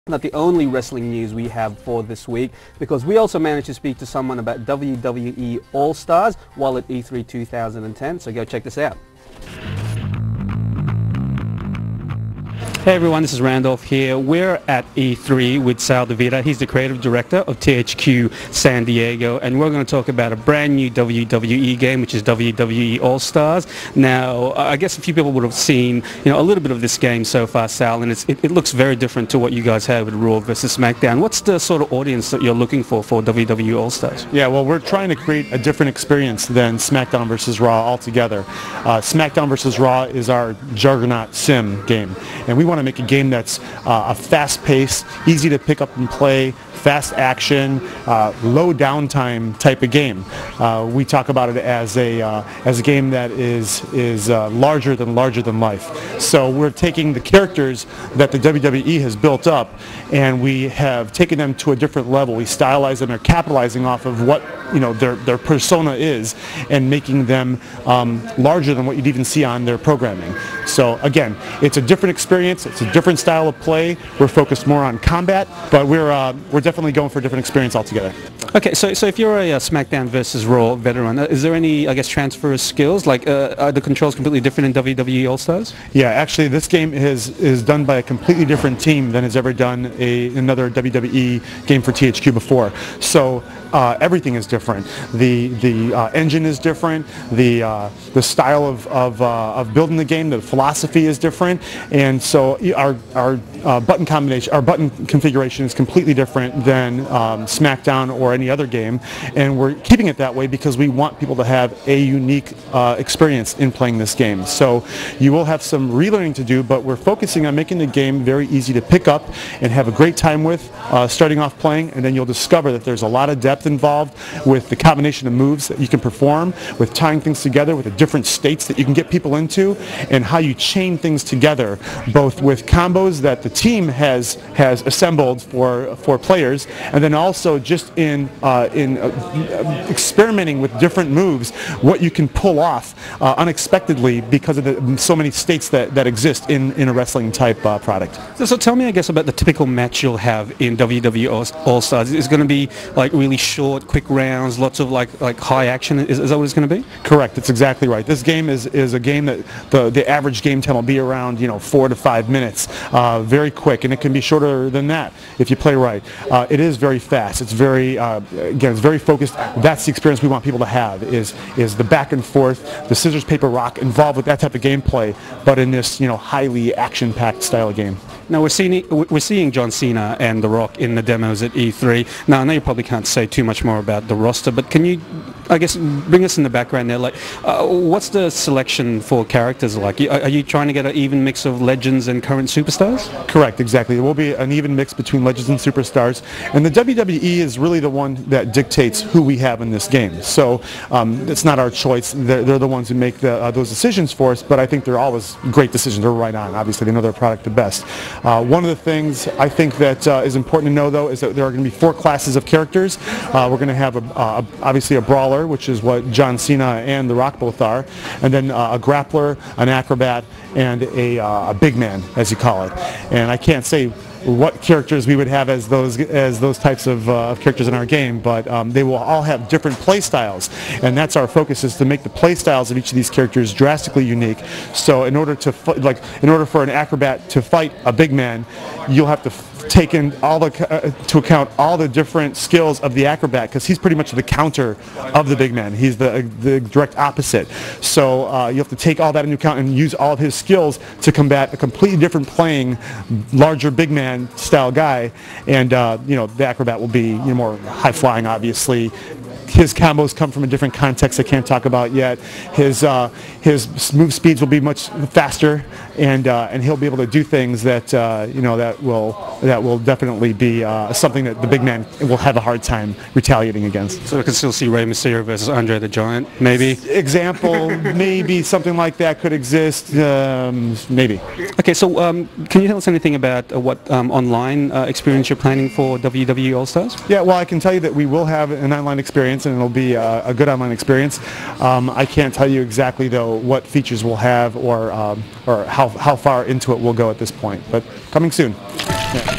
Not the only wrestling news we have for this week, because we also managed to speak to someone about WWE All-Stars while at E3 2010, so go check this out. Hey everyone, this is Randolph here. We're at E3 with Sal Devita. He's the creative director of THQ San Diego, and we're going to talk about a brand new WWE game, which is WWE All-Stars. Now, I guess a few people would have seen, a little bit of this game so far, Sal, and it looks very different to what you guys had with Raw versus SmackDown. What's the sort of audience that you're looking for WWE All-Stars? Yeah, well, we're trying to create a different experience than SmackDown versus Raw altogether. SmackDown versus Raw is our juggernaut sim game, and we want to make a game that's a fast-paced, easy to pick up and play, fast action, low downtime type of game. We talk about it as a game that is larger than life. So we're taking the characters that the WWE has built up, and we have taken them to a different level. We stylize them, or capitalizing off of what their persona is, and making them larger than what you'd even see on their programming. So again, it's a different experience. It's a different style of play. We're focused more on combat, but we're definitely going for a different experience altogether. Okay, so if you're a SmackDown versus Raw veteran, is there any, transfer of skills? Like, are the controls completely different in WWE All-Stars? Yeah, actually, this game is done by a completely different team than has ever done another WWE game for THQ before. So everything is different. The engine is different. The style of building the game, the philosophy is different, and so our button combination, our button configuration is completely different than SmackDown or any other game, and we're keeping it that way because we want people to have a unique experience in playing this game. So you will have some relearning to do, but we're focusing on making the game very easy to pick up and have a great time with starting off playing, and then you'll discover that there's a lot of depth involved with the combination of moves that you can perform, with tying things together, with the different states that you can get people into, and how you chain things together, both with combos that the team has assembled for players, and then also just in experimenting with different moves, what you can pull off unexpectedly because of so many states that exist in a wrestling type product. So tell me, I guess, about the typical match you'll have in WWE All-Stars. Is it going to be like really short, quick rounds, lots of like high action? Is that what it's going to be? Correct. That's exactly right. This game is a game that the average game time will be around 4 to 5 minutes, very quick, and it can be shorter than that if you play right. It is very fast. It's very again, it's very focused. That's the experience we want people to have, is the back and forth, the scissors paper rock involved with that type of gameplay, but in this highly action-packed style of game. Now we're seeing John Cena and The Rock in the demos at E3. Now I know you probably can't say too much more about the roster, but can you, I guess, bring us in the background there? Like, what's the selection for characters like? Are you trying to get an even mix of legends and current superstars? Correct, exactly. There will be an even mix between legends and superstars, and the WWE is really the one that dictates who we have in this game. So it's not our choice. They're the ones who make those decisions for us, but I think they're always great decisions. They're right on. Obviously, they know their product the best. One of the things I think that is important to know, though, is that there are going to be 4 classes of characters. We're going to have obviously a brawler, which is what John Cena and The Rock both are, and then a grappler, an acrobat, and a big man, as you call it. And I can't say what characters we would have as those types of characters in our game, but they will all have different play styles, and that's our focus, is to make the play styles of each of these characters drastically unique. So in order for an acrobat to fight a big man, you'll have to take in to account all the different skills of the acrobat, because he's pretty much the counter of the big man. He's the direct opposite. So you have to take all that into account and use all of his skills to combat a completely different playing, larger big man style guy. And the acrobat will be more high flying, obviously. His combos come from a different context I can't talk about yet. His move speeds will be much faster, and he'll be able to do things that that will definitely be something that the big man will have a hard time retaliating against. So we can still see Rey Mysterio versus Andre the Giant, maybe? Example, maybe something like that could exist, maybe. Okay, so can you tell us anything about what online experience you're planning for WWE All-Stars? Yeah, well, I can tell you that we will have an online experience, and it'll be a good online experience. I can't tell you exactly, though, what features we'll have or how far into it we'll go at this point, but coming soon. Yeah.